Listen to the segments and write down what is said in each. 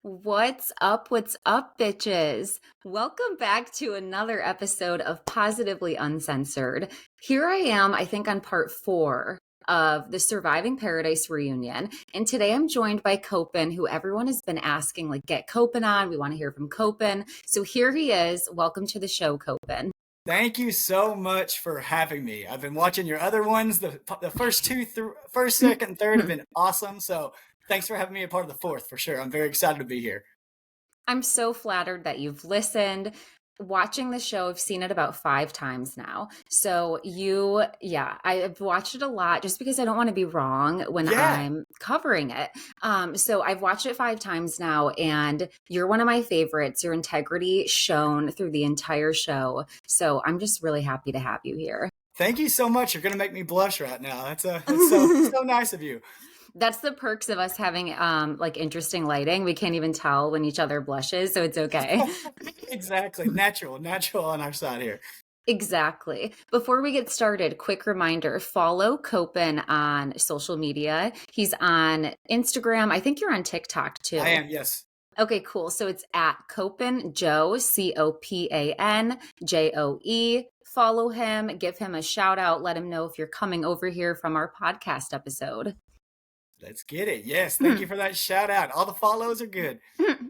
What's up? What's up, bitches? Welcome back to another episode of Positively Uncensored. Here I am, I think, on part 4 of the Surviving Paradise reunion. And today I'm joined by Copan, who everyone has been asking, like, get Copan on. We want to hear from Copan. So here he is. Welcome to the show, Copan. Thank you so much for having me. I've been watching your other ones. The first two, first, second, and third have been awesome. So thanks for having me a part of the fourth for sure. I'm very excited to be here. I'm so flattered that you've listened. Watching the show, I've seen it about 5 times now. So I've watched it a lot just because I don't want to be wrong when Yeah. I'm covering it. So I've watched it 5 times now, and you're one of my favorites. Your integrity shone through the entire show. So I'm just really happy to have you here. Thank you so much. You're gonna make me blush right now. That's so nice of you. That's the perks of us having like interesting lighting. We can't even tell when each other blushes, so it's okay. Exactly. Natural on our side here. Exactly. Before we get started, quick reminder, follow Copan on social media. He's on Instagram. I think you're on TikTok too. I am, yes. Okay, cool. So it's at Copan Joe, CopanJoe. Follow him, give him a shout out, let him know if you're coming over here from our podcast episode. Let's get it. Yes. Thank you for that shout out. All the follows are good.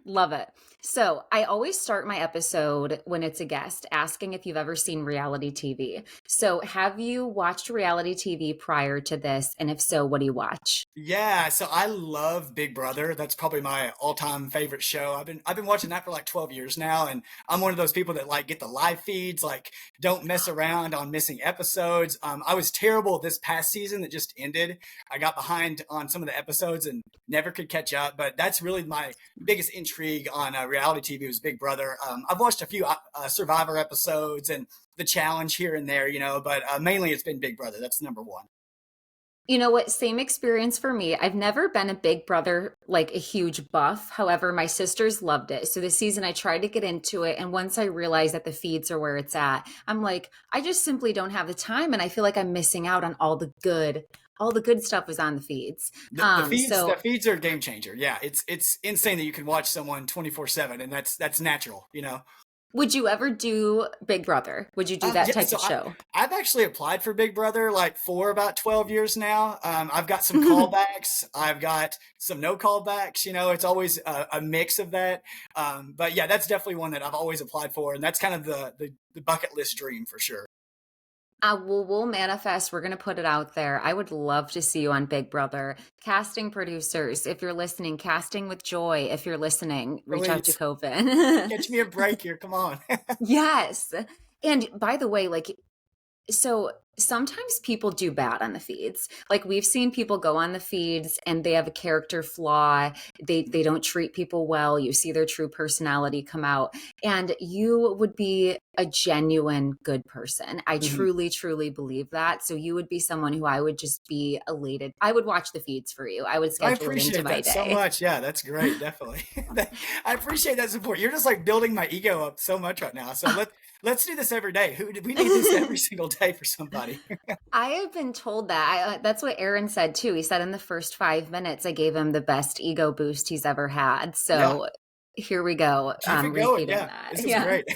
Love it. So I always start my episode when it's a guest asking if you've ever seen reality TV. So have you watched reality TV prior to this? And if so, what do you watch? Yeah, so I love Big Brother. That's probably my all-time favorite show. I've been watching that for like 12 years now, and I'm one of those people that like get the live feeds, like don't mess around on missing episodes. I was terrible this past season that just ended. I got behind on some of the episodes and never could catch up, but that's really my biggest intrigue on reality TV was Big Brother. I've watched a few Survivor episodes and the challenge here and there, but mainly it's been Big Brother. That's number one. You know what? Same experience for me. I've never been a Big Brother, like a huge buff. However, my sisters loved it. So this season I tried to get into it. And once I realized that the feeds are where it's at, I'm like, I just simply don't have the time. And I feel like I'm missing out on all the good stuff is on the feeds. The feeds are a game changer. Yeah, it's insane that you can watch someone 24/7, and that's natural. Would you ever do Big Brother? Would you do that Yeah, type so of show? I've actually applied for Big Brother like for about 12 years now. I've got some callbacks. I've got some no callbacks. It's always a mix of that. But yeah, that's definitely one that I've always applied for, and that's kind of the bucket list dream for sure. We'll manifest. We're going to put it out there. I would love to see you on Big Brother. Casting producers, if you're listening, casting with joy. If you're listening, reach out to Please Coven. catch me a break here. Come on. Yes. And by the way, like, so sometimes people do bad on the feeds. Like we've seen people go on the feeds and they have a character flaw. They don't treat people well. You see their true personality come out. And you would be a genuine good person. I Mhm. truly believe that. So you would be someone who I would just be elated. I would watch the feeds for you. I would I schedule it into appreciate my that so day. much. Yeah, that's great. Definitely. I appreciate that support. You're just like building my ego up so much right now. So let's do this every day. We need this every single day for somebody. I have been told that. That's what Aaron said too. He said in the first 5 minutes, I gave him the best ego boost he's ever had. Yeah, So here we go. keep it going. Repeating Yeah, that. this is Yeah. great.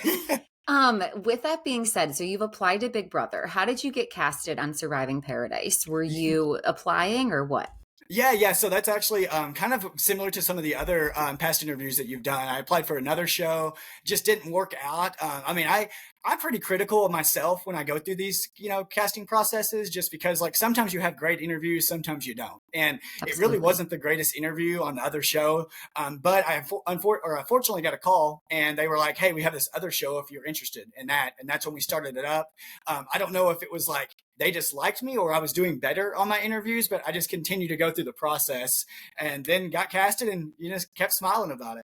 With that being said, so you've applied to Big Brother. How did you get casted on Surviving Paradise? Were you applying or what? Yeah. So that's actually kind of similar to some of the other past interviews that you've done. I applied for another show, just didn't work out. I'm pretty critical of myself when I go through these, casting processes, just because like sometimes you have great interviews, sometimes you don't, and it really Absolutely. wasn't the greatest interview on the other show. But I unfortunately got a call, and they were like, "Hey, we have this other show if you're interested in that," and that's when we started it up. I don't know if it was like they just liked me or I was doing better on my interviews, but I just continued to go through the process and then got casted and just kept smiling about it.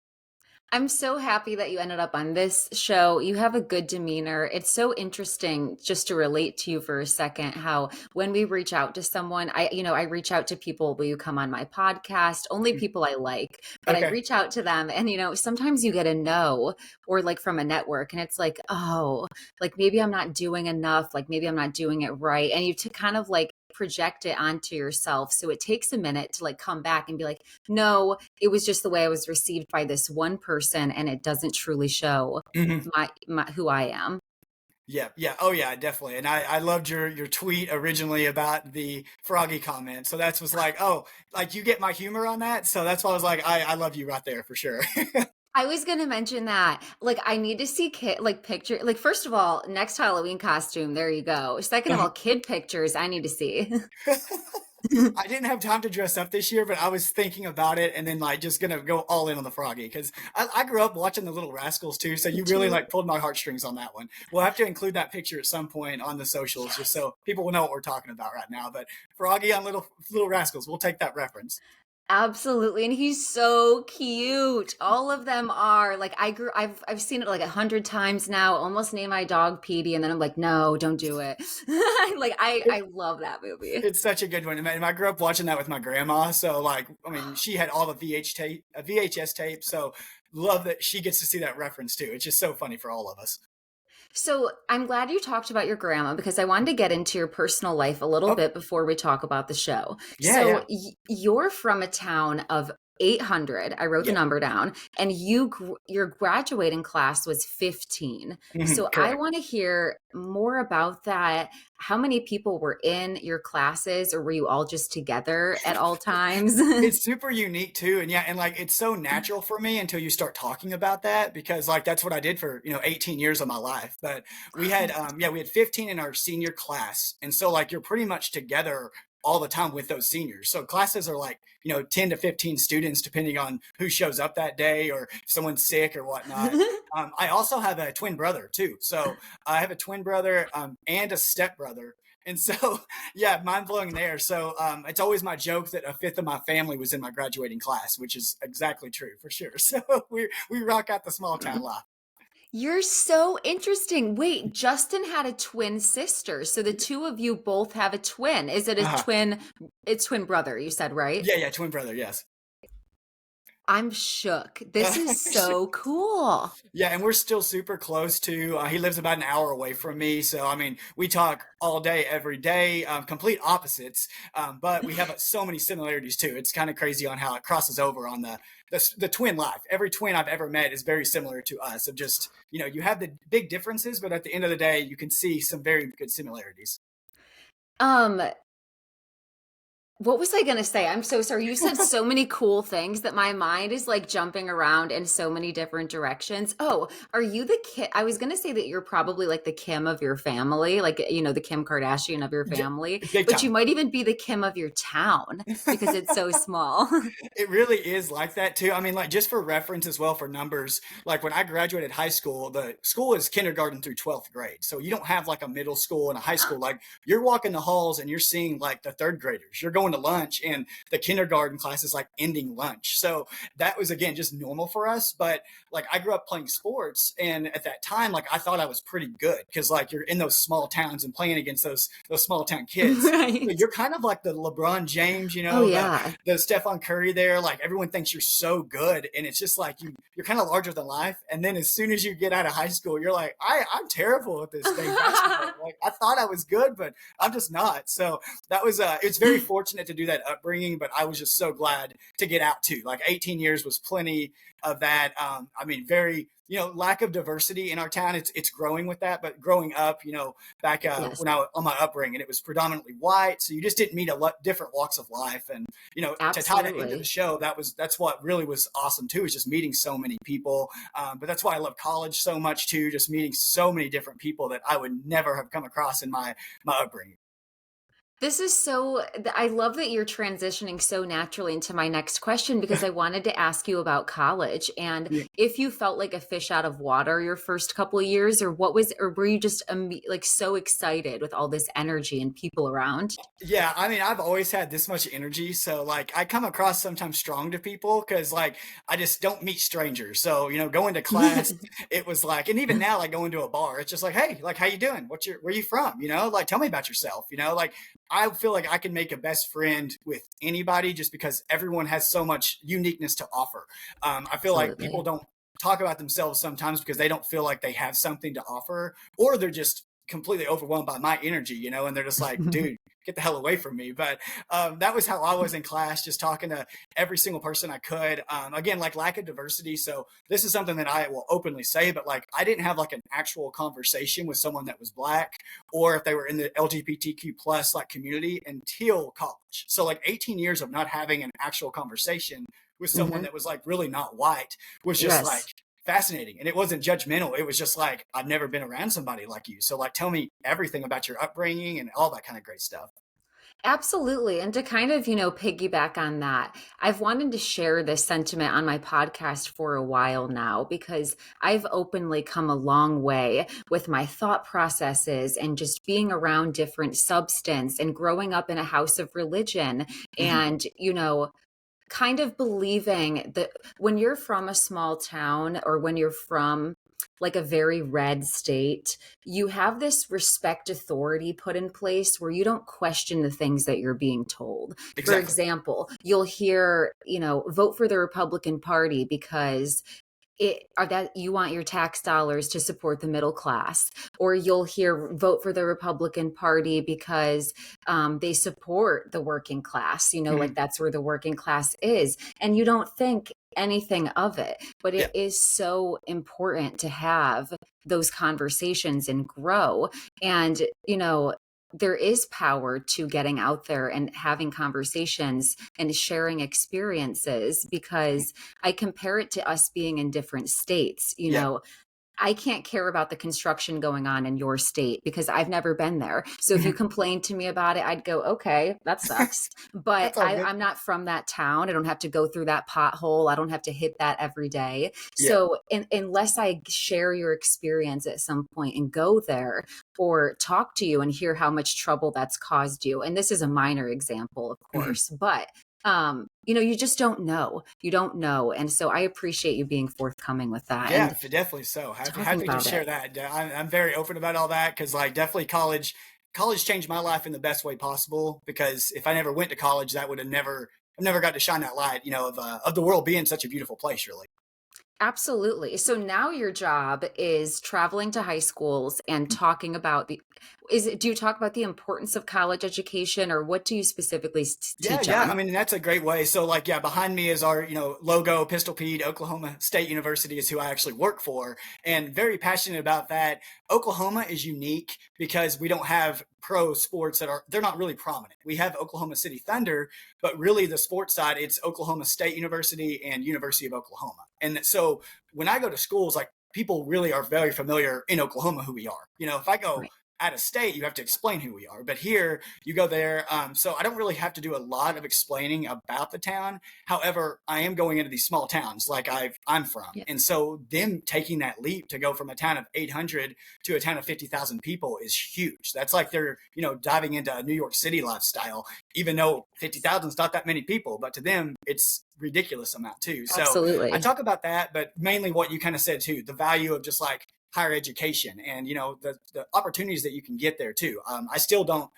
I'm so happy that you ended up on this show. You have a good demeanor. It's so interesting just to relate to you for a second how when we reach out to someone, I reach out to people, will you come on my podcast? Only people I like, but I Okay. reach out to them and sometimes you get a no or like from a network and it's like, oh, like maybe I'm not doing enough, like maybe I'm not doing it right. And you to kind of like project it onto yourself. So it takes a minute to like come back and be like, no, it was just the way I was received by this one person, and it doesn't truly show Mhm. my who I am. Yeah, yeah. Oh yeah, definitely. And I loved your tweet originally about the froggy comment. So that was like, oh, like you get my humor on that. So that's why I was like, I love you right there for sure. I was gonna mention that. Like, I need to see kid like picture. Like, first of all, next Halloween costume. There you go. Second of all, kid pictures. I need to see. I didn't have time to dress up this year, but I was thinking about it and then like just gonna go all in on the froggy because I grew up watching the Little Rascals too. So Me you really too. like pulled my heartstrings on that one. We'll have to include that picture at some point on the socials just Yes. so people will know what we're talking about right now. But Froggy on Little Rascals, we'll take that reference. Absolutely. And he's so cute. All of them are like I've seen it like 100 times now. Almost named my dog Petey, and then I'm like, no, don't do it. Like I love that movie. It's such a good one. And I grew up watching that with my grandma. So like, I mean, she had all the VHS tape. So love that she gets to see that reference too. It's just so funny for all of us. So I'm glad you talked about your grandma because I wanted to get into your personal life a little Oh, bit before we talk about the show. yeah, So yeah, you're from a town of 800. I wrote the yeah. number down, and your graduating class was 15. So I Correct. want to hear more about that. How many people were in your classes, or were you all just together at all times? It's super unique too. And yeah, and like it's so natural for me until you start talking about that because like that's what I did for, 18 years of my life. But we had 15 in our senior class. And so like you're pretty much together all the time with those seniors. So classes are like, 10 to 15 students depending on who shows up that day or if someone's sick or whatnot. I also have a twin brother too. So I have a twin brother and a step brother. And so yeah, mind blowing there. So it's always my joke that a fifth of my family was in my graduating class, which is exactly true for sure. So we rock out the small town life. You're so interesting. Wait, Justin had a twin sister. So the two of you both have a twin. Is it a Uh-huh. twin? It's twin brother, you said, right? Yeah, yeah, twin brother. Yes. I'm shook. This is so cool. Yeah, and we're still super close to. He lives about an hour away from me, so I mean, we talk all day, every day. Complete opposites, but we have so many similarities too. It's kind of crazy on how it crosses over on the twin life. Every twin I've ever met is very similar to us. Of just you have the big differences, but at the end of the day, you can see some very good similarities. Um, what was I gonna say? I'm so sorry. You said so many cool things that my mind is like jumping around in so many different directions. Oh, are you the Kim? I was gonna say that you're probably like the Kim of your family, like the Kim Kardashian of your Yeah, family, big but you time. might even be the Kim of your town because it's so small. It really is like that too. I mean, like just for reference as well for numbers, like when I graduated high school, the school is kindergarten through 12th grade. So you don't have like a middle school and a high school. Like you're walking the halls and you're seeing like the third graders. You're going to lunch and the kindergarten class is like ending lunch. So that was again just normal for us. But like I grew up playing sports and at that time, like I thought I was pretty good because like you're in those small towns and playing against those small town kids. So Right. you're kind of like the LeBron James, Oh the yeah. Stephon Curry there. Like everyone thinks you're so good, and it's just like you're kind of larger than life. And then as soon as you get out of high school, you're like, I'm terrible at this thing basketball. Like I thought I was good, but I'm just not. So that was it's very fortunate to do that upbringing, but I was just so glad to get out too. Like 18 years was plenty of that. I mean, very lack of diversity in our town. It's growing with that, but growing up, back Yes, when I was on my upbringing, it was predominantly white, so you just didn't meet a lot different walks of life. And to tie that into the absolutely. show, that's what really was awesome too, is just meeting so many people. But that's why I love college so much too, just meeting so many different people that I would never have come across in my upbringing. This is so, I love that you're transitioning so naturally into my next question because I wanted to ask you about college and Yeah. if you felt like a fish out of water your first couple of years, or were you just like so excited with all this energy and people around? Yeah, I mean, I've always had this much energy, so like I come across sometimes strong to people because like I just don't meet strangers. So going to class, it was like, and even now, like going to a bar, it's just like, hey, like how you doing? Where you from? Like tell me about yourself. Like I feel like I can make a best friend with anybody just because everyone has so much uniqueness to offer. I feel like people Absolutely. don't talk about themselves sometimes because they don't feel like they have something to offer, or they're just completely overwhelmed by my energy, and they're just like, dude, get the hell away from me. But that was how I was in class, just talking to every single person I could. Again, like lack of diversity. So this is something that I will openly say, but like I didn't have like an actual conversation with someone that was Black, or if they were in the LGBTQ plus like community until college. So like 18 years of not having an actual conversation with someone Hmm. that was like really not white was just like Yes. fascinating. And it wasn't judgmental. It was just like, I've never been around somebody like you. So like, tell me everything about your upbringing and all that kind of great stuff. Absolutely. And to kind of, piggyback on that, I've wanted to share this sentiment on my podcast for a while now because I've openly come a long way with my thought processes and just being around different substance and growing up in a house of religion Mhm. and, kind of believing that when you're from a small town or when you're from like a very red state, you have this respect authority put in place where you don't question the things that you're being told. For Exactly. example, you'll hear, vote for the Republican Party because that you want your tax dollars to support the middle class, or you'll hear vote for the Republican Party because they support the working class, like Mhm. that's where the working class is, and you don't think anything of it, but Yeah. it is so important to have those conversations and grow. And there is power to getting out there and having conversations and sharing experiences because I compare it to us being in different states. Yeah. I can't care about the construction going on in your state because I've never been there. So if you Mhm. complained to me about it, I'd go, okay, that sucks. But That's all good. I'm not from that town. I don't have to go through that pothole. I don't have to hit that every day. Yeah. So unless I share your experience at some point and go there or talk to you and hear how much trouble that's caused you, and this is a minor example, of Mhm. course, but you just don't know. You don't know. And so I appreciate you being forthcoming with that Yeah, and definitely so. Happy, talking happy to about it. share that. I'm very open about all that because, like, definitely college changed my life in the best way possible. Because if I never went to college, that would have never got to shine that light, of the world being such a beautiful place, really. Absolutely. So now your job is traveling to high schools and talking about do you talk about the importance of college education or what do you specifically Yeah, teach yeah. I on? mean, that's a great way. So, like, yeah, behind me is our, logo, Pistol Pete, Oklahoma State University is who I actually work for, and very passionate about that. Oklahoma is unique because we don't have pro sports they're not really prominent. We have Oklahoma City Thunder, but really the sports side, it's Oklahoma State University and University of Oklahoma. And so when I go to schools, like people really are very familiar in Oklahoma who we are. If I go Right. out of state, you have to explain who we are. But here, you go there. So I don't really have to do a lot of explaining about the town. However, I am going into these small towns like I'm from. Yeah. And so them taking that leap to go from a town of 800 to a town of 50,000 people is huge. That's like they're, diving into a New York City lifestyle, even though 50,000 is not that many people. But to them, it's ridiculous amount too. So I Absolutely. talk about that, but mainly what you kind of said too, the value of just like higher education and the opportunities that you can get there too. I still don't,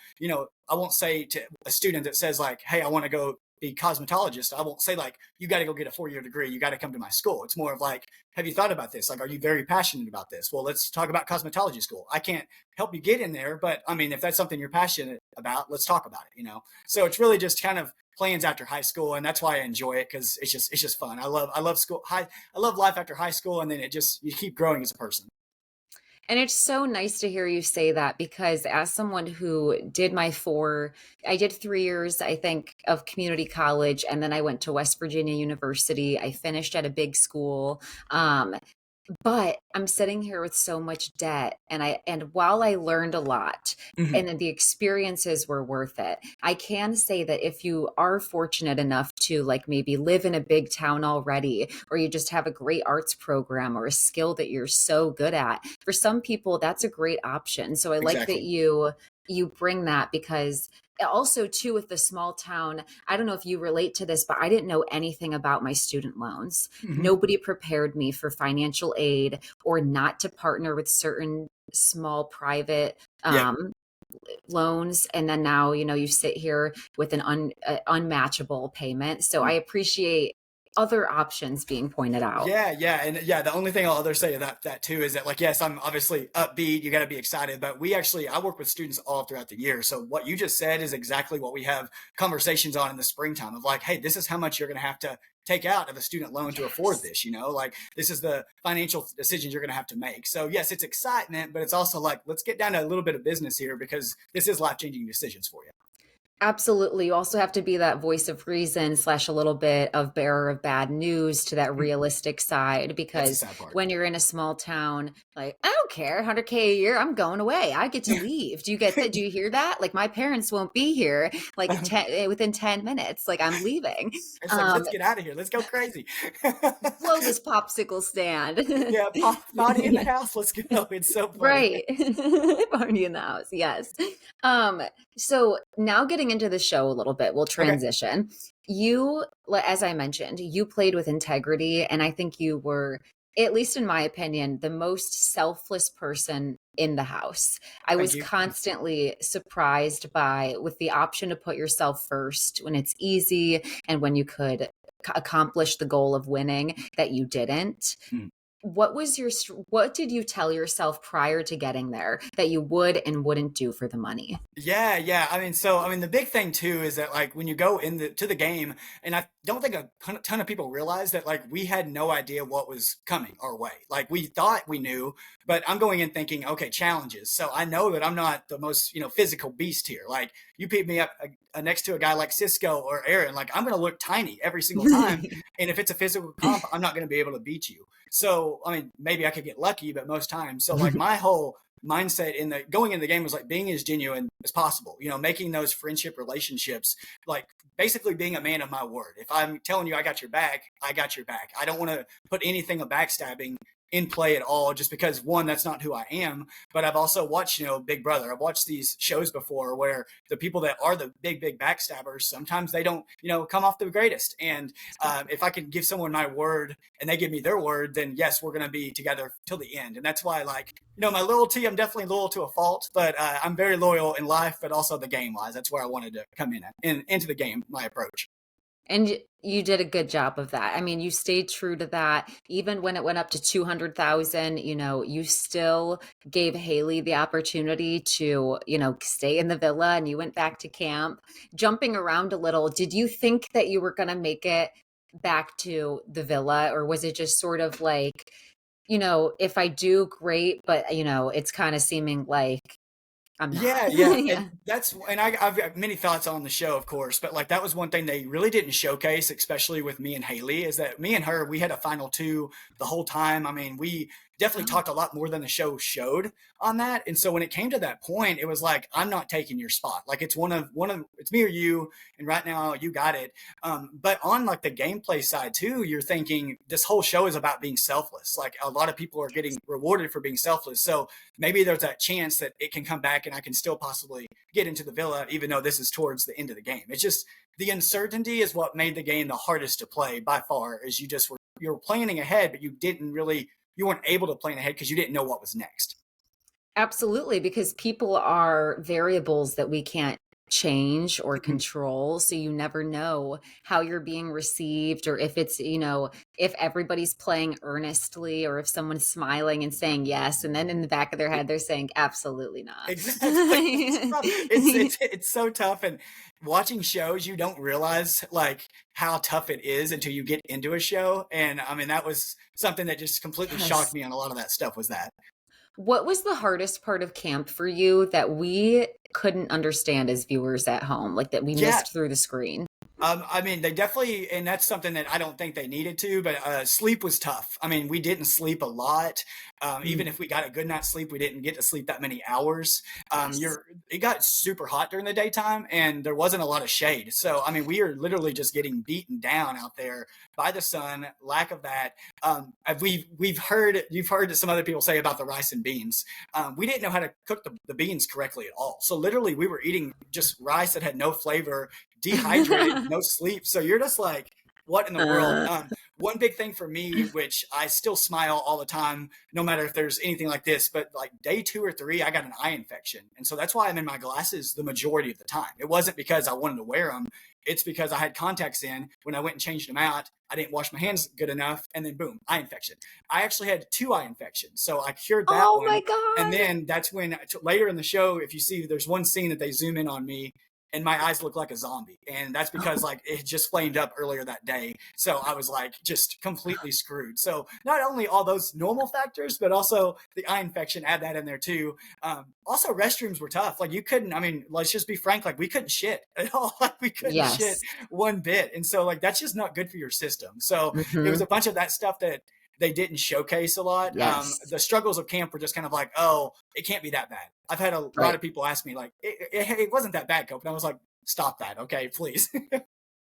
I won't say to a student that says like, hey, I want to go be cosmetologist, I won't say like, you got to go get a 4-year degree, you got to come to my school. It's more of like, have you thought about this? Like, are you very passionate about this? Well, let's talk about cosmetology school. I can't help you get in there, but I mean, if that's something you're passionate about, let's talk about it. So it's really just kind of plans after high school, and that's why I enjoy it, because it's just fun. I love school. I love life after high school, and then you keep growing as a person. And it's so nice to hear you say that because as someone who did I did 3 years, I think, of community college, and then I went to West Virginia University. I finished at a big school. Um, But I'm sitting here with so much debt and while I learned a lot Mhm. and then the experiences were worth it, I can say that if you are fortunate enough to like maybe live in a big town already, or you just have a great arts program or a skill that you're so good at, for some people that's a great option. So I like that Exactly. you bring that because also too with the small town, I don't know if you relate to this, but I didn't know anything about my student loans. Mhm. Nobody prepared me for financial aid or not to partner with certain small private Yeah. loans. And then now, you sit here with an unmatchable payment. So I appreciate other options being pointed out. Yeah, and yeah, the only thing I'll other say about that too is that, like, yes, I'm obviously upbeat. You got to be excited, but I work with students all throughout the year. So what you just said is exactly what we have conversations on in the springtime of, like, hey, this is how much you're going to have to take out of a student loan to afford Yes. this. Like, this is the financial decisions you're going to have to make. So yes, it's excitement, but it's also like, let's get down to a little bit of business here because this is life changing decisions for you. Absolutely. You also have to be that voice of reason slash a little bit of bearer of bad news to that realistic side. That's the Because sad part. when you're in a small town, like, I don't care, 100K a year, I'm going away. I get to leave. Do you get that? Do you hear that? Like, my parents won't be here like within 10 minutes. Like, I'm leaving. It's like, Um, let's get out of here. Let's go crazy. blow this popsicle stand. Yeah, party in the house. Let's go. It's so funny. Right. Party in the house. Yes. Um, so now getting into the show a little bit, we'll Okay. transition. You, as I mentioned, you played with integrity, and I think you were, at least in my opinion, the most selfless person in the house. I Thank was you. constantly surprised by with the option to put yourself first when it's easy and when you could accomplish the goal of winning that you didn't. Mm. What did you tell yourself prior to getting there that you would and wouldn't do for the money? Yeah. The big thing too is that, like, when you go to the game, and I don't think a ton of people realize that, like, we had no idea what was coming our way. Like, we thought we knew, but I'm going in thinking, okay, challenges. So I know that I'm not the most, physical beast here. Like, you pick me up next to a guy like Cisco or Aaron, like, I'm going to look tiny every single time. And if it's a physical comp, I'm not going to be able to beat you. So, maybe I could get lucky, but most times, so like my whole mindset in the going in the game was like being as genuine as possible, making those friendship relationships, like basically being a man of my word. If I'm telling you I got your back, I got your back. I don't want to put anything of backstabbing in play at all, just because, one, that's not who I am. But I've also watched, Big Brother. I've watched these shows before where the people that are the big backstabbers, sometimes they don't, come off the greatest. And if I can give someone my word and they give me their word, then yes, we're going to be together till the end. And that's why, like, my loyalty, I'm definitely loyal to a fault, but I'm very loyal in life, but also the game wise. That's where I wanted to come into the game, my approach. And you did a good job of that. I mean, you stayed true to that. Even when it went up to 200,000, you still gave Haley the opportunity to, stay in the villa and you went back to camp. Jumping around a little, did you think that you were going to make it back to the villa, or was it just sort of like, if I do, great, but, it's kind of seeming like I'm not? Yeah, and Yeah. I've got many thoughts on the show, of course, but like that was one thing they really didn't showcase, especially with me and Haley, is that me and her, we had a final two the whole time. I mean, we definitely Oh, talked a lot more than the show showed on that, and so when it came to that point, it was like, I'm not taking your spot. Like, it's it's me or you, and right now you got it. But on like the gameplay side too, you're thinking this whole show is about being selfless. Like, a lot of people are getting rewarded for being selfless, so maybe there's that chance that it can come back and I can still possibly get into the villa, even though this is towards the end of the game. It's just the uncertainty is what made the game the hardest to play by far. Is you were planning ahead, but you weren't able to plan ahead because you didn't know what was next. absolutely, because people are variables that we can't change or Mhm. control. So you never know how you're being received, or if it's, if everybody's playing earnestly, or if someone's smiling and saying yes. And then in the back of their head, they're saying, absolutely not. Exactly. It's so tough, and watching shows, you don't realize like how tough it is until you get into a show. And that was something that just completely shocked Yes. me on a lot of that stuff, was that. What was the hardest part of camp for you that we couldn't understand as viewers at home, like that we Yeah, missed through the screen? they definitely, and that's something that I don't think they needed to, but sleep was tough. We didn't sleep a lot. Even Mm, if we got a good night's sleep, we didn't get to sleep that many hours. yes. It got super hot during the daytime, and there wasn't a lot of shade. So, we are literally just getting beaten down out there by the sun. Lack of that. You've heard some other people say about the rice and beans. We didn't know how to cook the beans correctly at all. So literally, we were eating just rice that had no flavor, dehydrated, no sleep. So you're just like, what in the world? One big thing for me, which I still smile all the time, no matter if there's anything like this, but like day 2 or 3, I got an eye infection. And so that's why I'm in my glasses the majority of the time. It wasn't because I wanted to wear them. It's because I had contacts in. When I went and changed them out, I didn't wash my hands good enough. And then boom, eye infection. I actually had 2 eye infections. So I cured that Oh my one. And God. then that's when later in the show, if you see, there's one scene that they zoom in on me and my eyes look like a zombie. And that's because like it just flamed up earlier that day. So I was like just completely screwed. So not only all those normal factors, but also the eye infection, add that in there too. Also restrooms were tough. Like you couldn't, I mean, let's just be frank, like we couldn't shit at all. Like we couldn't shit Yes. one bit. And so like, that's just not good for your system. So it was Hmm. a bunch of that stuff that they didn't showcase a lot. Yes. The struggles of camp were just kind of like, oh, it can't be that bad. I've had a lot Right. of people ask me like, it wasn't that bad, Cope. And I was like, stop that, okay, please.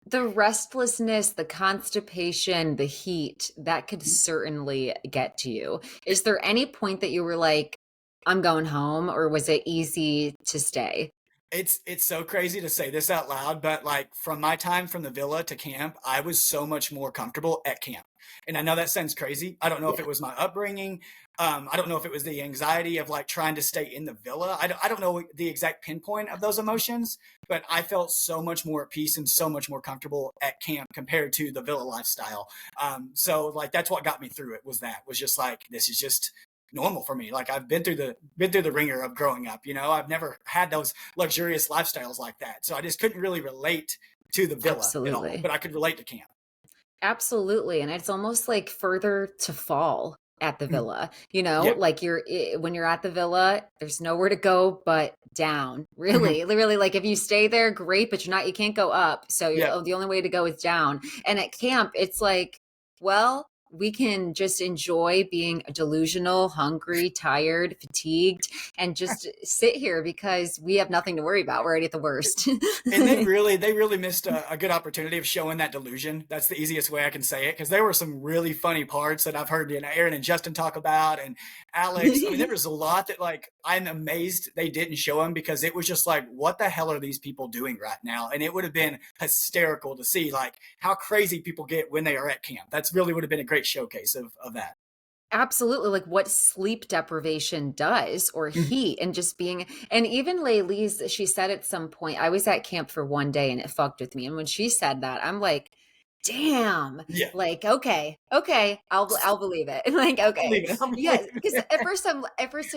The restlessness, the constipation, the heat, that could certainly get to you. Is there any point that you were like, I'm going home, or was it easy to stay? It's so crazy to say this out loud, but like from my time from the villa to camp, I was so much more comfortable at camp. And I know that sounds crazy. I don't know if Yeah, it was my upbringing. I don't know if it was the anxiety of like trying to stay in the villa. I don't know the exact pinpoint of those emotions, but I felt so much more at peace and so much more comfortable at camp compared to the villa lifestyle. So like that's what got me through it, was just like this is just normal for me. Like I've been through the ringer of growing up. I've never had those luxurious lifestyles like that. So I just couldn't really relate to the villa at all, absolutely. but I could relate to camp. Absolutely, and it's almost like further to fall at the Mm. villa, Yeah. like when you're at the villa, there's nowhere to go but down. Mhm. Really, like if you stay there, great, but you can't go up. So Yeah. the only way to go is down. And at camp, it's like, well, we can just enjoy being delusional, hungry, tired, fatigued, and just sit here because we have nothing to worry about. We're already at the worst. And they really missed a good opportunity of showing that delusion. That's the easiest way I can say it, because there were some really funny parts that I've heard Aaron and Justin talk about, and Alex. I mean, there was a lot that like I'm amazed they didn't show them, because it was just like, what the hell are these people doing right now? And it would have been hysterical to see like how crazy people get when they are at camp. That's really would have been a great showcase of that. Absolutely, like what sleep deprivation does, or heat, and just being, and even Laylee's, she said at some point, I was at camp for one day and it fucked with me. And when she said that, I'm like, damn, Yeah, like, okay, I'll believe it. Like, I'm okay. leaving. I'm Yes, leaving. because at first I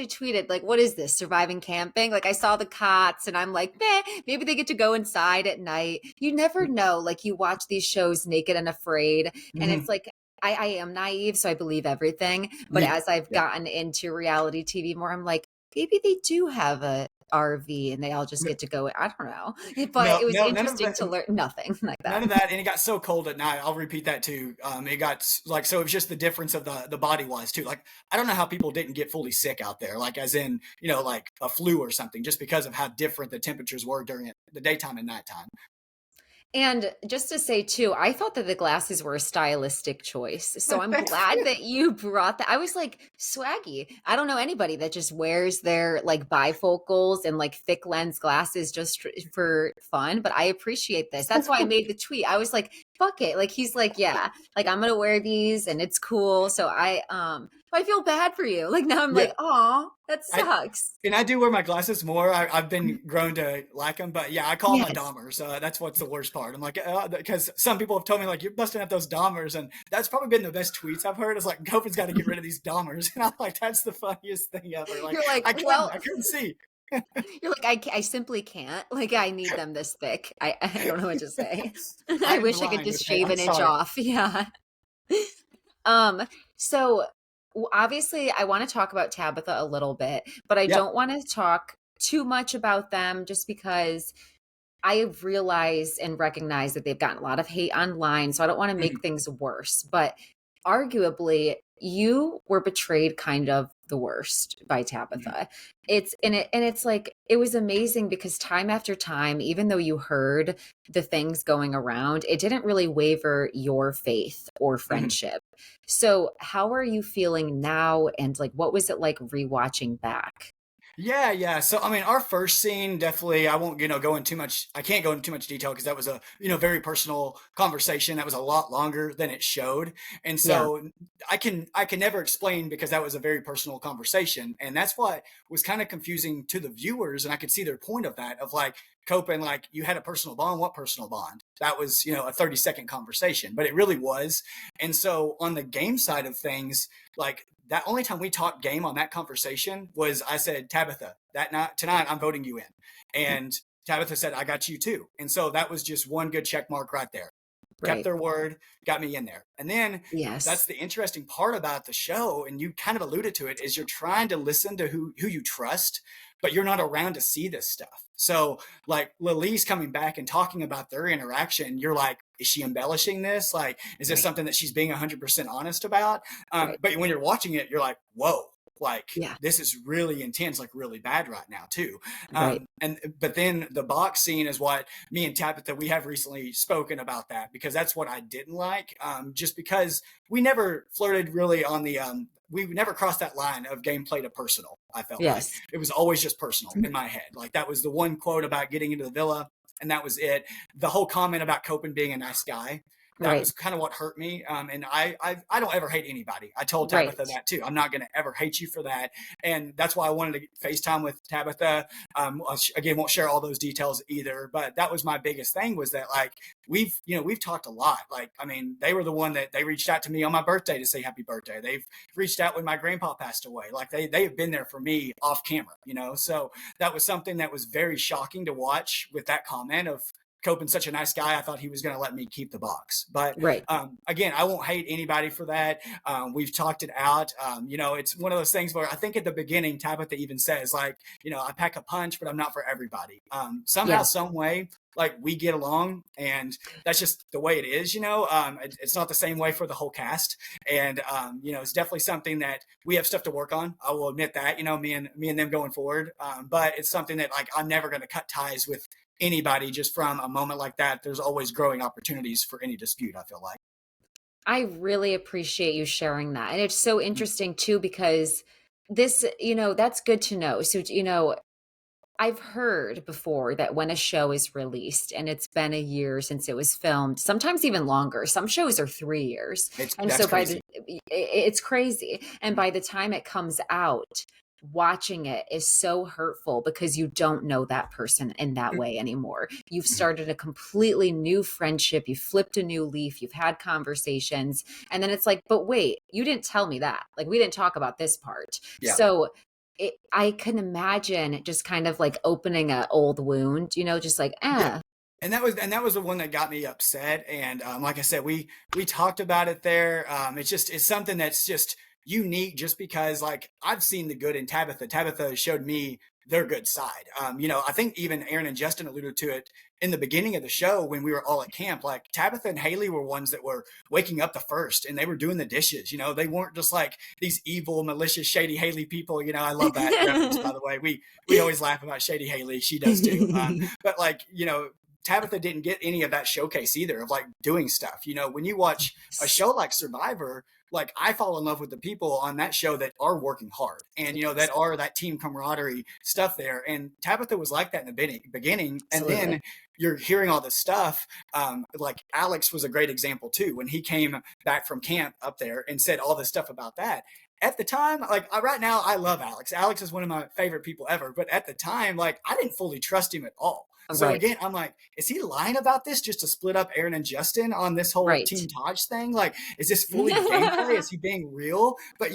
tweeted, like, what is this? Surviving camping? Like I saw the cots and I'm like, meh, maybe they get to go inside at night. You never know. Like you watch these shows Naked and Afraid, and it's Mhm. like I am naive, so I believe everything. But Me too. as I've Yeah. gotten into reality TV more, I'm like, maybe they do have a RV and they all just get to go. I don't know. But No, it was no, none of interesting that. to learn nothing like that. None of that, and it got so cold at night. I'll repeat that too. It got like, so it was just the difference of the body wise too. Like I don't know how people didn't get fully sick out there, like as in like a flu or something, just because of how different the temperatures were during the daytime and nighttime. And just to say too, I thought that the glasses were a stylistic choice. So I'm glad that you brought that. I was like, swaggy. I don't know anybody that just wears their like bifocals and like thick lens glasses just for fun, but I appreciate this. That's why I made the tweet. I was like, fuck it. Like he's like, yeah, like I'm gonna wear these and it's cool. So I feel bad for you. Like now I'm Yeah, like, oh, that I sucks. and I do wear my glasses more. I've been grown to like them, but yeah, I call them my Yes. Dahmers. That's what's the worst part. I'm like, because some people have told me like you're busting up those Dahmers, and that's probably been the best tweets I've heard. Is like Gopin's got to get rid of these Dahmers, and I'm like, that's the funniest thing ever. Like You're like, I well, couldn't see. you're like, I simply can't. Like, I need them this thick. I don't know what to say. I I'm wish I could blind. just Okay, shave I'm an inch sorry. off. Yeah. Um, so obviously I want to talk about Tabitha a little bit, but I Yeah. don't want to talk too much about them just because I have realized and recognized that they've gotten a lot of hate online, so I don't want to make Mhm. things worse. But arguably, you were betrayed kind of the worst by Mhm. Tabitha. It's like it was amazing because time after time, even though you heard the things going around, it didn't really waver your faith or Mhm. friendship. So how are you feeling now? And like what was it like rewatching back? Yeah, yeah. So I mean, our first scene definitely. I won't, go into too much. I can't go into too much detail because that was a, very personal conversation. That was a lot longer than it showed, and Yeah, so I can never explain because that was a very personal conversation, and that's what was kind of confusing to the viewers. And I could see their point of that, of like Copen, like you had a personal bond. What personal bond? That was, a 30-second conversation, but it really was. And so on the game side of things, like that only time we talked game on that conversation was I said, Tabitha, that night tonight I'm voting you in. And Tabitha said, I got you too. And so that was just one good check mark right there. Kept right. their word, got me in there. And then that's Yes, the interesting part about the show, and you kind of alluded to it, is you're trying to listen to who you trust, but you're not around to see this stuff. So like Lily's coming back and talking about their interaction, you're like, is she embellishing this? Like, is this right, something that she's being 100% honest about? right. But when you're watching it, you're like, whoa, like Yeah, this is really intense, like really bad right now too. right. And but then the box scene is what me and Tabitha, we have recently spoken about that, because that's what I didn't like. Just because we never flirted really on the we never crossed that line of gameplay to personal. I felt like Yes, it was always just personal in my head. Like that was the one quote about getting into the villa, and that was it. The whole comment about Copen being a nice guy, that right, was kind of what hurt me. And I don't ever hate anybody. I told Tabitha right, that too. I'm not going to ever hate you for that. And that's why I wanted to FaceTime with Tabitha. Again, won't share all those details either, but that was my biggest thing, was that like we've talked a lot. Like, I mean, they were the one that they reached out to me on my birthday to say happy birthday. They've reached out when my grandpa passed away. Like they have been there for me off camera. So that was something that was very shocking to watch, with that comment of Copen's such a nice guy. I thought he was going to let me keep the box. But right. again, I won't hate anybody for that. We've talked it out. It's one of those things where I think at the beginning, Tabitha even says, like, I pack a punch, but I'm not for everybody. Somehow, Yes, some way, like we get along, and that's just the way it is. It's not the same way for the whole cast, and it's definitely something that we have stuff to work on. I will admit that. Me and them going forward, but it's something that like I'm never going to cut ties with anybody just from a moment like that. There's always growing opportunities for any dispute, I feel like. I really appreciate you sharing that. And it's so interesting too, because this, that's good to know. So, I've heard before that when a show is released and it's been a year since it was filmed, sometimes even longer. Some shows are 3 years. And That's so crazy. it's crazy. And by the time it comes out, watching it is so hurtful because you don't know that person in that way anymore. You've started a completely new friendship, you've flipped a new leaf, you've had conversations, and then it's like, but wait, you didn't tell me that. Like we didn't talk about this part. Yeah. So I can imagine just kind of like opening an old wound, just like, Yeah. eh. And that was the one that got me upset. And like I said, we talked about it there. It's something that's just unique, just because like I've seen the good in Tabitha. Tabitha showed me their good side. I think even Aaron and Justin alluded to it in the beginning of the show when we were all at camp. Like Tabitha and Haley were ones that were waking up the first, and they were doing the dishes. They weren't just like these evil, malicious, shady Haley people. I love that reference, by the way. We always laugh about shady Haley. She does too. But like, Tabitha didn't get any of that showcase either, of like doing stuff. When you watch a show like Survivor, like I fall in love with the people on that show that are working hard, and that Yes, are that team camaraderie stuff there. And Tabitha was like that in the beginning, and then absolutely. you're hearing all this stuff. Like Alex was a great example too, when he came back from camp up there and said all this stuff about that. At the time, like right now, I love Alex. Alex is one of my favorite people ever. But at the time, like I didn't fully trust him at all. So Right. again, I'm like, is he lying about this just to split up Aaron and Justin on this whole Right. Team Taj thing? Like, is this fully gameplay? Is he being real? But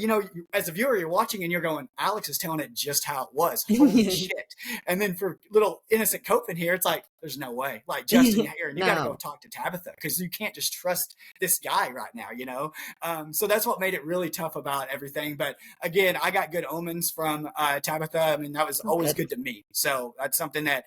as a viewer, you're watching and you're going, Alex is telling it just how it was. Holy shit! And then for little innocent Copen here, it's like, there's no way. Like Justin, Aaron, you got to go No. talk to Tabitha, because you can't just trust this guy right now. So that's what made it really tough about everything. But again, I got good omens from Tabitha. I mean, that was Oh, always good. good to me. So that's something that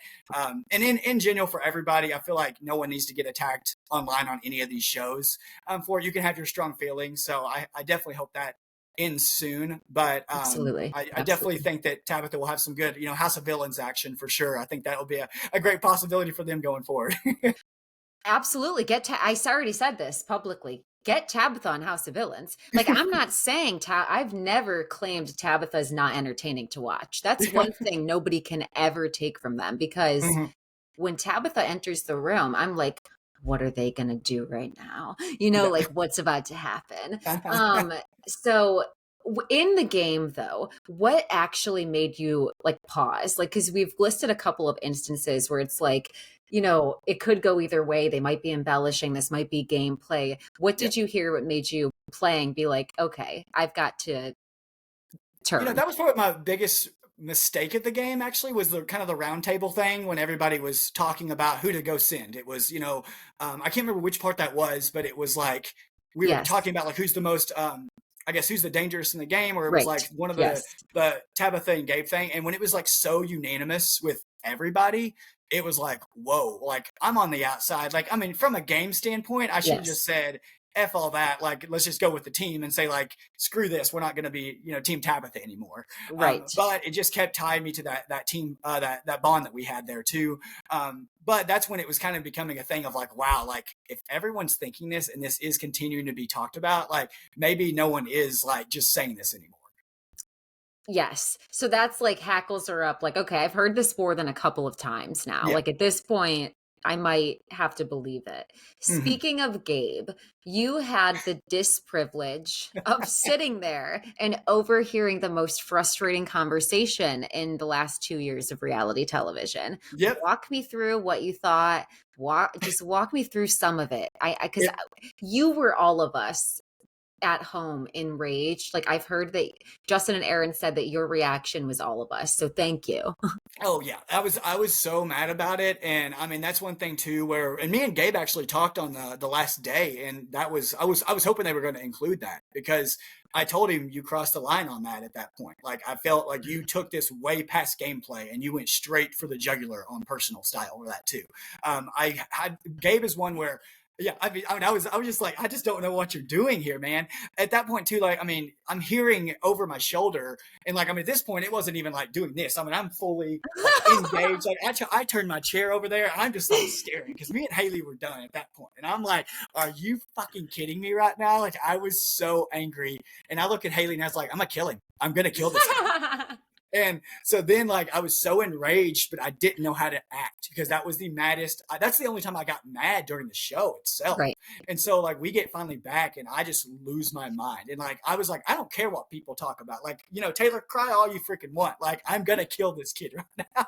and in general, for everybody, I feel like no one needs to get attacked online on any of these shows. For it, you can have your strong feelings. So I definitely hope that ends soon. But Absolutely. I definitely Absolutely. think that Tabitha will have some good, House of Villains action for sure. I think that will be a great possibility for them going forward. Absolutely. I already said this publicly. get Tabitha on House of Villains. Like, I'm not saying I've never claimed Tabitha's not entertaining to watch. That's Yeah. one thing nobody can ever take from them, because Mhm. when Tabitha enters the room, I'm like, what are they going to do right now? Yeah. Like, what's about to happen? Um, so in the game though, what actually made you like pause? Like, cuz we've listed a couple of instances where it's like, it could go either way. They might be embellishing, this might be gameplay. What Yeah. did you hear, what made you playing be like, okay, I've got to turn? That was probably my biggest mistake at the game, actually, was the kind of the round table thing when everybody was talking about who to go send. It was, I can't remember which part that was, but it was like we were Yes. talking about like who's the most I guess who's the dangerous in the game, or it was like Right. one of Yes. the Tabitha and Gabe thing. And when it was like so unanimous with everybody, it was like, whoa, like I'm on the outside. Like, I mean, from a game standpoint, I should have just Yes. said, F all that. Like, let's just go with the team and say, like, screw this. We're not going to be, Team Tabitha anymore. Right. But it just kept tying me to that team, that bond that we had there too. But that's when it was kind of becoming a thing of like, wow, like if everyone's thinking this and this is continuing to be talked about, like maybe no one is like just saying this anymore. Yes. So that's like hackles are up. Like, okay, I've heard this more than a couple of times now. Yeah. Like at this point, I might have to believe it. Mm-hmm. Speaking of Gabe, you had the disprivilege of sitting there and overhearing the most frustrating conversation in the last 2 years of reality television. Yep. Walk me through what you thought. Walk me through some of it. Because Yep. you were all of us at home enraged. Like, I've heard that Justin and Aaron said that your reaction was all of us. So thank you. Oh yeah, I was so mad about it, and I mean that's one thing too. And me and Gabe actually talked on the last day, and I was hoping they were going to include that because I told him you crossed the line on that at that point. Like I felt like you took this way past gameplay and you went straight for the jugular on personal style with that too. I had Gabe is one where. Yeah, I was just like, I just don't know what you're doing here, man. At that point, too, like, I mean, I'm hearing over my shoulder, and like, I mean, at this point, it wasn't even like doing this. I mean, I'm fully like engaged. Like I turned my chair over there. And I'm just like staring because me and Haley were done at that point, and I'm like, "Are you fucking kidding me right now?" Like I was so angry, and I look at Haley and I was like, "I'm gonna kill him. I'm gonna kill this guy." And so then, like, I was so enraged, but I didn't know how to act because that was the maddest. That's the only time I got mad during the show itself. Right. And so, like, we get finally back, and I just lose my mind. And like, I was like, I don't care what people talk about. Like, Taylor, cry all you freaking want. Like, I'm gonna kill this kid right now.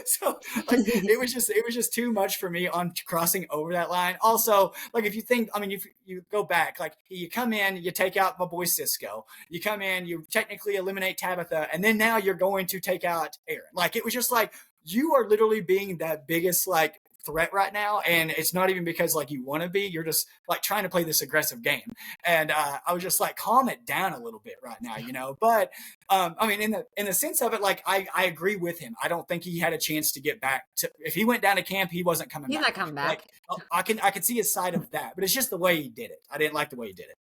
So, like, it was just too much for me on crossing over that line. Also, like, if you think, I mean, if you go back, like, you come in, you take out my boy Cisco. You come in, you technically eliminate Tabitha, and then now you're going to take out Aaron. Like it was just like you are literally being that biggest like threat right now, and it's not even because like you want to be. You're just like trying to play this aggressive game, and I was just like, calm it down a little bit right now. But I mean, in the sense of it, like I agree with him. I don't think he had a chance to get back to. If he went down to camp, he wasn't coming He's back. not coming Like back. I can see his side of that, but it's just the way he did it. I didn't like the way he did it.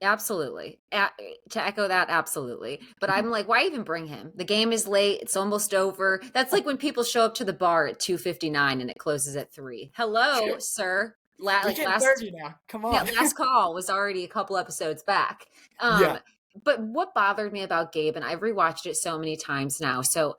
Absolutely. To echo that, absolutely. But Mhm. I'm like, why even bring him? The game is late. It's almost over. That's like when people show up to the bar at 2:59 and it closes at 3. Hello, sir. We Like getting 30 now. Come yeah, on. last call was already a couple episodes back. Yeah. But what bothered me about Gabe, and I've rewatched it so many times now. So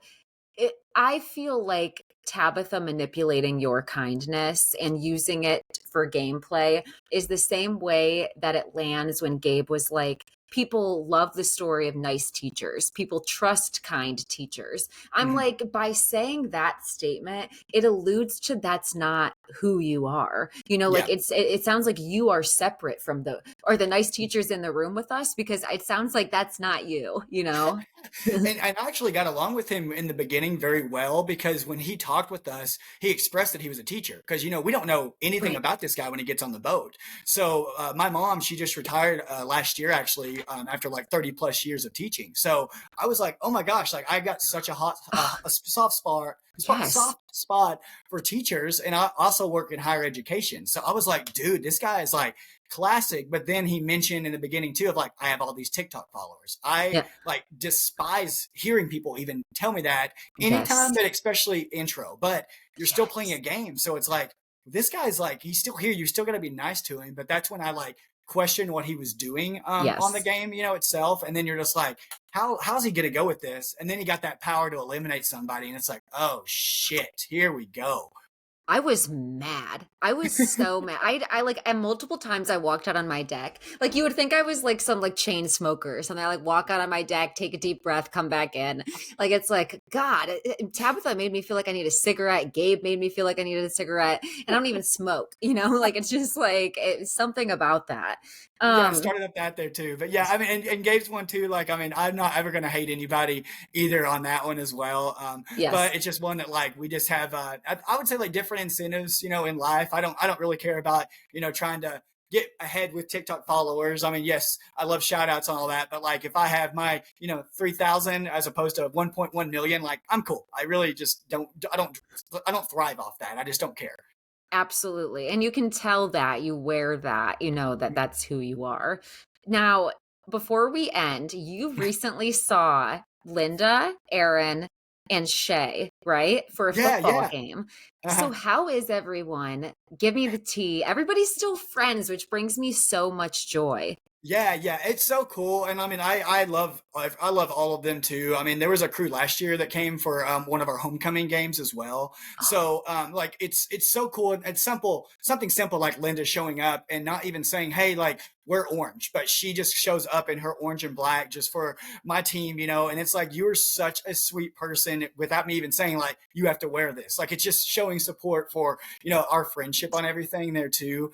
I feel like Tabitha manipulating your kindness and using it for gameplay is the same way that it lands when Gabe was like, people love the story of nice teachers. People trust kind teachers. I'm Mhm. like, by saying that statement, it alludes to that's not who you are. Like Yeah. it sounds like you are separate from the nice teachers in the room with us, because it sounds like that's not you. And I actually got along with him in the beginning very well because when he talked with us, he expressed that he was a teacher because we don't know anything Right. about this guy when he gets on the boat. So my mom, she just retired last year actually after like 30 plus years of teaching. So I was like, oh my gosh, like I got such a soft spot. Yes. Soft spot for teachers, and I also work in higher education. So I was like, dude, this guy is like classic. But then he mentioned in the beginning too of like, I have all these TikTok followers. I Yeah. like despise hearing people even tell me that anytime, Yes. but especially intro. But you're still playing a Yes. game, so it's like this guy's like he's still here. You still got to be nice to him. But that's when I like question what he was doing on the Yes. game, itself. And then you're just like, how's he gonna go with this? And then he got that power to eliminate somebody, and it's like, oh shit, here we go. I was mad. I was so mad. I like, and multiple times I walked out on my deck. Like, you would think I was like some like chain smoker or something. I like walk out on my deck, take a deep breath, come back in. Like, it's like, God, Tabitha made me feel like I need a cigarette. Gabe made me feel like I needed a cigarette. And I don't even smoke, like, it's just like, it's something about that. Yeah, it Um, started up that there too. But yeah, I mean, and Gabe's one too. Like, I mean, I'm not ever going to hate anybody either on that one as well. But yes. it's just one that like we just have, I would say like different incentives, in life. I don't really care about, trying to get ahead with TikTok followers. I mean, yes, I love shout outs and all that. But like if I have my, 3,000 as opposed to 1.1 million, like I'm cool. I really just I don't thrive off that. I just don't care. Absolutely. And you can tell that you wear that, that that's who you are. Now, before we end, you recently saw Linda, Aaron, and Shay, right? For a Yeah, football yeah. game. Uh-huh. So, how is everyone? Give me the tea. Everybody's still friends, which brings me so much joy. Yeah, yeah, it's so cool, and I mean, I love all of them too. I mean, there was a crew last year that came for one of our homecoming games as well. So, like, it's so cool. And it's something simple like Linda showing up and not even saying, "Hey, like we're orange," but she just shows up in her orange and black just for my team, And it's like you're such a sweet person without me even saying like you have to wear this. Like it's just showing support for our friendship on everything there too.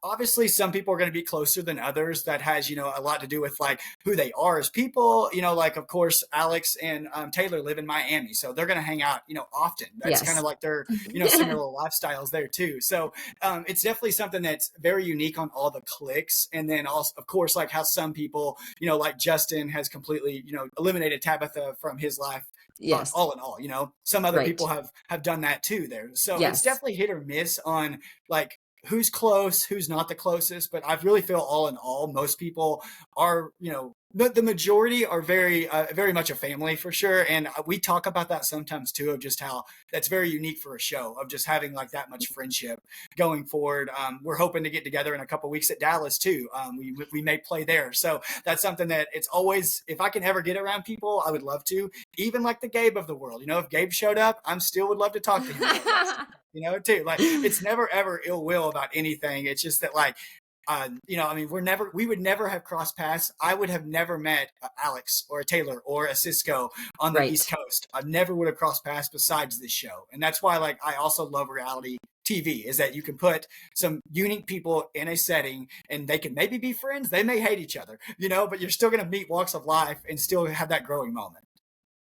Obviously some people are going to be closer than others. That has a lot to do with like who they are as people. Like of course Alex and Taylor live in Miami, so they're going to hang out often. That's kind Yes. of like their similar lifestyles there too. So it's definitely something that's very unique on all the clicks. And then also of course like how some people like Justin has completely eliminated Tabitha from his life. Yes. All in all, some other Right. people have done that too there. So it's Yes. definitely hit or miss on like who's close, who's not the closest. But I really feel all in all, most people are, the majority are very much a family for sure. And we talk about that sometimes too, of just how that's very unique for a show of just having like that much friendship going forward. We're hoping to get together in a couple weeks at Dallas too. We may play there. So that's something that it's always, if I can ever get around people, I would love to, even like the Gabe of the world, if Gabe showed up, I'm still would love to talk to him about wrestling, too. Like it's never ever ill will about anything. It's just that like, I mean, we would never have crossed paths. I would have never met Alex or a Taylor or a Cisco on the East Right. Coast. I never would have crossed paths besides this show. And that's why, like, I also love reality TV is that you can put some unique people in a setting and they can maybe be friends. They may hate each other, but you're still going to meet walks of life and still have that growing moment.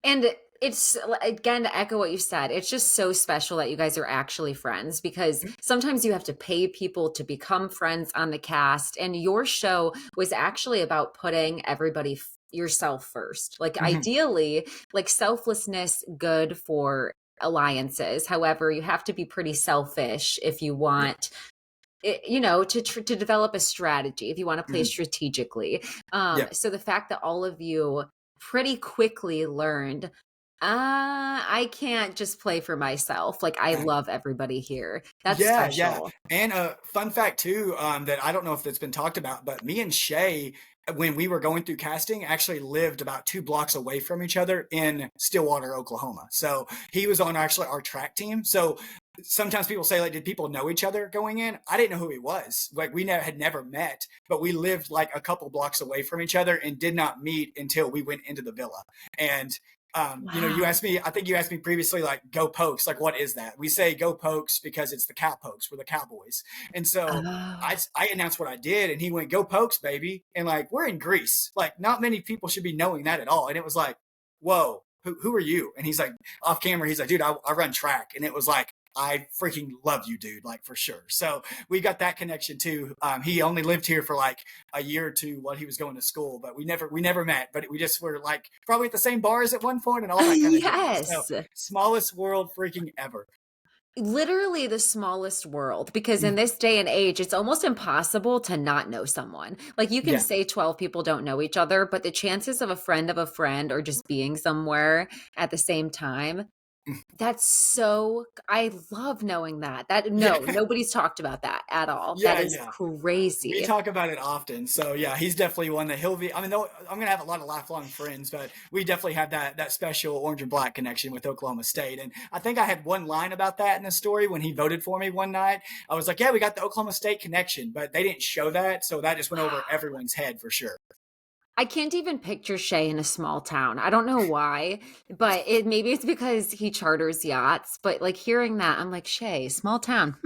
And it's, again, to echo what you said, it's just so special that you guys are actually friends, because sometimes you have to pay people to become friends on the cast. And your show was actually about putting everybody, yourself first. Like, Mm-hmm. ideally, like selflessness, good for alliances. However, you have to be pretty selfish if you Yeah. want to develop a strategy, if you want to play Mm-hmm. strategically. Yeah. So the fact that all of you pretty quickly learned, I can't just play for myself. Like, I love everybody here. That's Yeah, yeah. special. And a fun fact too, that I don't know if that's been talked about, but me and Shay, when we were going through casting, actually lived about 2 blocks away from each other in Stillwater, Oklahoma. So he was on actually our track team. So sometimes people say, like, did people know each other going in? I didn't know who he was. Like, we had never met, but we lived like a couple blocks away from each other and did not meet until we went into the villa. And you Wow. asked me, I think you asked me previously, like, go Pokes, like, what is that? We say go Pokes because it's the cow pokes, we're the Cowboys. And so Oh, I announced what I did and he went, go Pokes, baby. And like, we're in Greece. Like, not many people should be knowing that at all. And it was like, whoa, who are you? And he's like, off camera, he's like, dude, I run track. And it was like, I freaking love you, dude, like for sure. So we got that connection too. He only lived here for like a year or two while he was going to school, but we never met, but we just were like probably at the same bars at one point and all that kind of jazz. So yes. smallest world freaking ever. Literally the smallest world, because in Mm. this day and age, it's almost impossible to not know someone. Like, you can Yeah. say 12 people don't know each other, but the chances of a friend or just being somewhere at the same time, That's so I love knowing that. Yeah, No, nobody's talked about that at all. That yeah, is yeah. We crazy. talk about it often. So yeah, he's definitely one that he'll be. I mean, I'm gonna have a lot of lifelong friends, but we definitely have that special orange and black connection with Oklahoma State. And I think I had one line about that in the story when he voted for me one night. I was like, "Yeah, we got the Oklahoma State connection," but they didn't show that, so that just went over everyone's head for sure. I can't even picture Shay in a small town. I don't know why, but it maybe it's because he charters yachts, but like hearing that, I'm like, Shay, small town.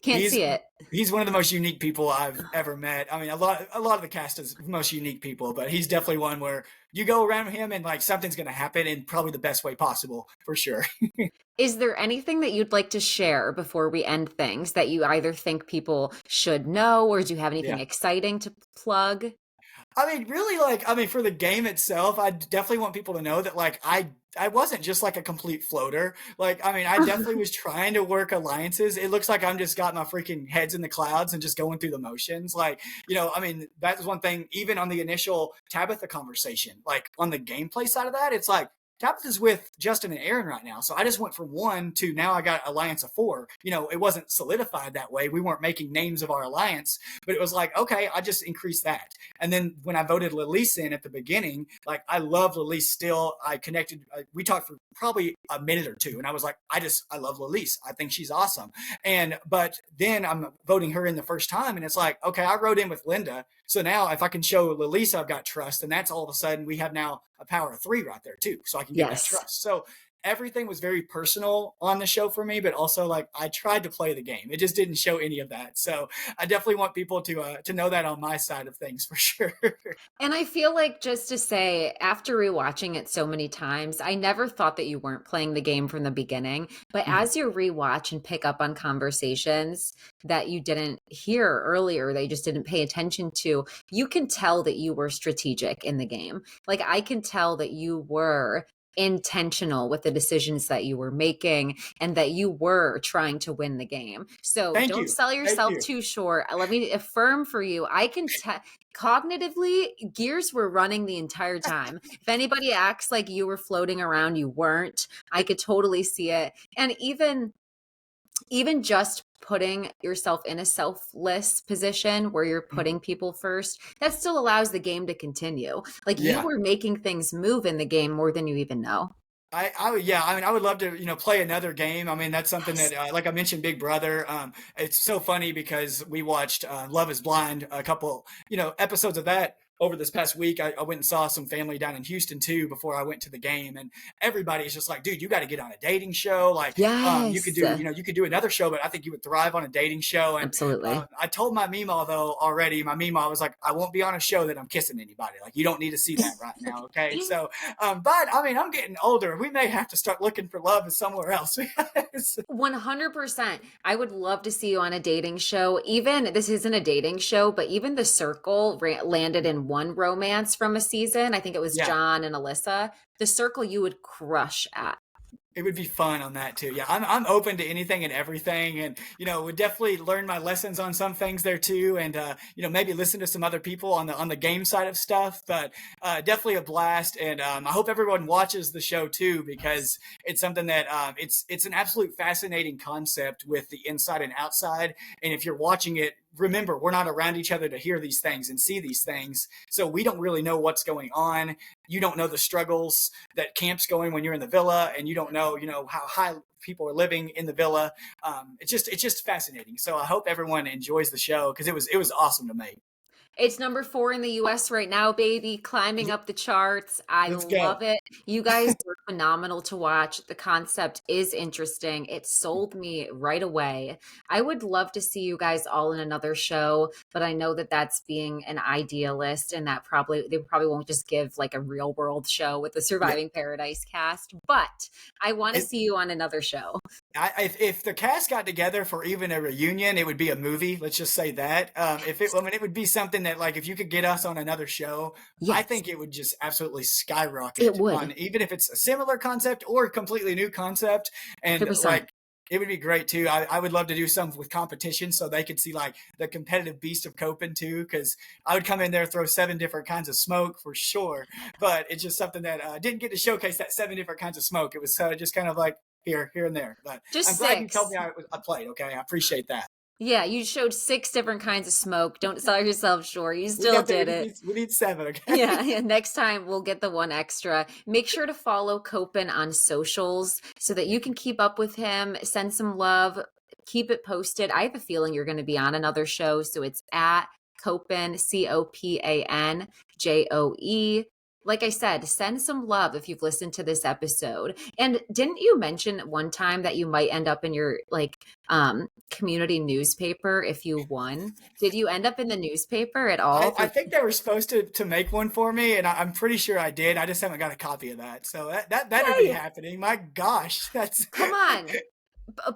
Can't He's see it. he's one of the most unique people I've ever met. I mean, a lot of the cast is most unique people, but he's definitely one where you go around him and like something's gonna happen in probably the best way possible for sure. Is there anything that you'd like to share before we end things that you either think people should know, or do you have anything Yeah. exciting to plug? I mean, really, like, I mean, for the game itself, I definitely want people to know that, like, I wasn't just like a complete floater. Like, I mean, I definitely was trying to work alliances. It looks like I'm just got my freaking heads in the clouds and just going through the motions. Like, I mean, that was one thing. Even on the initial Tabitha conversation, like on the gameplay side of that, it's like Tabitha's with Justin and Aaron right now. So I just went from one to now I got alliance of four. It wasn't solidified that way. We weren't making names of our alliance, but it was like, okay, I just increased that. And then when I voted Lilise in at the beginning, like I love Lilise still. I connected. We talked for probably a minute or two, and I was like, I love Lilise. I think she's awesome. But then I'm voting her in the first time, and it's like, okay, I wrote in with Linda, so now if I can show Lilise I've got trust, and that's all of a sudden we have now a power of three right there too, so I can get that Yes. trust. So everything was very personal on the show for me, but also like I tried to play the game. It just didn't show any of that. So I definitely want people to know that on my side of things for sure. And I feel like just to say, after rewatching it so many times, I never thought that you weren't playing the game from the beginning. But as you rewatch and pick up on conversations that you didn't hear earlier, that you just didn't pay attention to, you can tell that you were strategic in the game. Like, I can tell that you were intentional with the decisions that you were making and that you were trying to win the game. So Thank don't you. sell Thank yourself you. too short. Let me affirm for you. I can tell cognitively, gears were running the entire time. If anybody acts like you were floating around, you weren't. I could totally see it. And even just putting yourself in a selfless position where you're putting people first, that still allows the game to continue. Like you Yeah. were making things move in the game more than you even know. I would, yeah. I mean, I would love to, play another game. I mean, that's something Yes. that, like I mentioned, Big Brother. It's so funny because we watched Love Is Blind, a couple, episodes of that over this past week. I went and saw some family down in Houston too before I went to the game, and everybody's just like, "Dude, you got to get on a dating show. Like, you could Yes. do, you could do another show, but I think you would thrive on a dating show." And Absolutely. I told my Mima though already. My Mima was like, "I won't be on a show that I'm kissing anybody. Like, you don't need to see that right now, okay?" So but I mean, I'm getting older. We may have to start looking for love somewhere else. 100%. I would love to see you on a dating show. Even this isn't a dating show, but even The Circle landed in one romance from a season. I think it was Yeah, John and Alyssa. The Circle you would crush at. it would be fun on that too. Yeah, I'm open to anything and everything, and would definitely learn my lessons on some things there too, and maybe listen to some other people on the game side of stuff. But definitely a blast, and I hope everyone watches the show too because it's something that it's an absolute fascinating concept with the inside and outside. And if you're watching it, remember we're not around each other to hear these things and see these things, so we don't really know what's going on. You don't know the struggles that camp's going when you're in the villa, and you don't know how high people are living in the villa. It's just fascinating. So I hope everyone enjoys the show because it was awesome to make. It's number 4 in the US right now, baby, climbing up the charts. I Let's go. love it. You guys are phenomenal to watch. The concept is interesting. It sold me right away. I would love to see you guys all in another show, but I know that that's being an idealist and that they probably won't just give like a real world show with the Yeah. Surviving Paradise cast, but I want to It, see you on another show. if the cast got together for even a reunion, it would be a movie. Let's just say that. I mean, it would be something that, like, if you could get us on another show, I Yes, think it would just absolutely it skyrocket on, would. even if it's a similar concept or a completely new concept. And 100%. like, it would be great too. I would love to do something with competition so they could see like the competitive beast of Copan too. Because I would come in there, throw 7 different kinds of smoke for sure. But it's just something that didn't get to showcase that 7 different kinds of smoke. It was just kind of like here and there. But I'm Just glad you told me 6. I played. Okay, I appreciate that. Yeah, you showed 6 different kinds of smoke. Don't sell yourself short. You We still got the did it. we need 7. Yeah, Okay. yeah, next time we'll get the one extra. Make sure to follow Copan on socials so that you can keep up with him, send some love, keep it posted. I have a feeling you're going to be on another show, so it's at Copan, CopanJoe. Like I said, send some love if you've listened to this episode. And didn't you mention one time that you might end up in your community newspaper if you won? Did you end up in the newspaper at all I for think they were supposed to make one for me, and I'm pretty sure I did. I just haven't got a copy of that, so that better be Yay! happening. My gosh, that's Come on,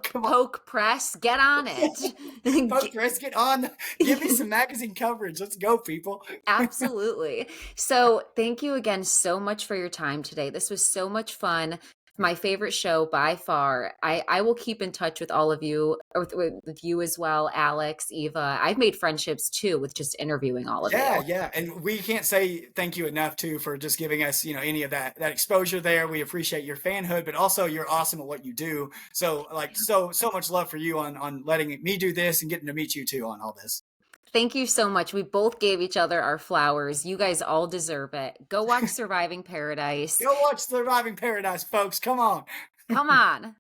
come on. Poke Press, get on it. Poke Press, get on. Give me some magazine coverage. Let's go, people. Absolutely. So, thank you again so much for your time today. This was so much fun. My favorite show by far. I will keep in touch with all of you, or with you as well, Alex, Eva. I've made friendships too with just interviewing all of you. Yeah, yeah, and we can't say thank you enough too for just giving us, any of that exposure there. We appreciate your fanhood, but also you're awesome at what you do. So like so much love for you on letting me do this and getting to meet you too on all this. Thank you so much. We both gave each other our flowers. You guys all deserve it. Go watch Surviving Paradise. Go watch Surviving Paradise, folks. Come on. Come on.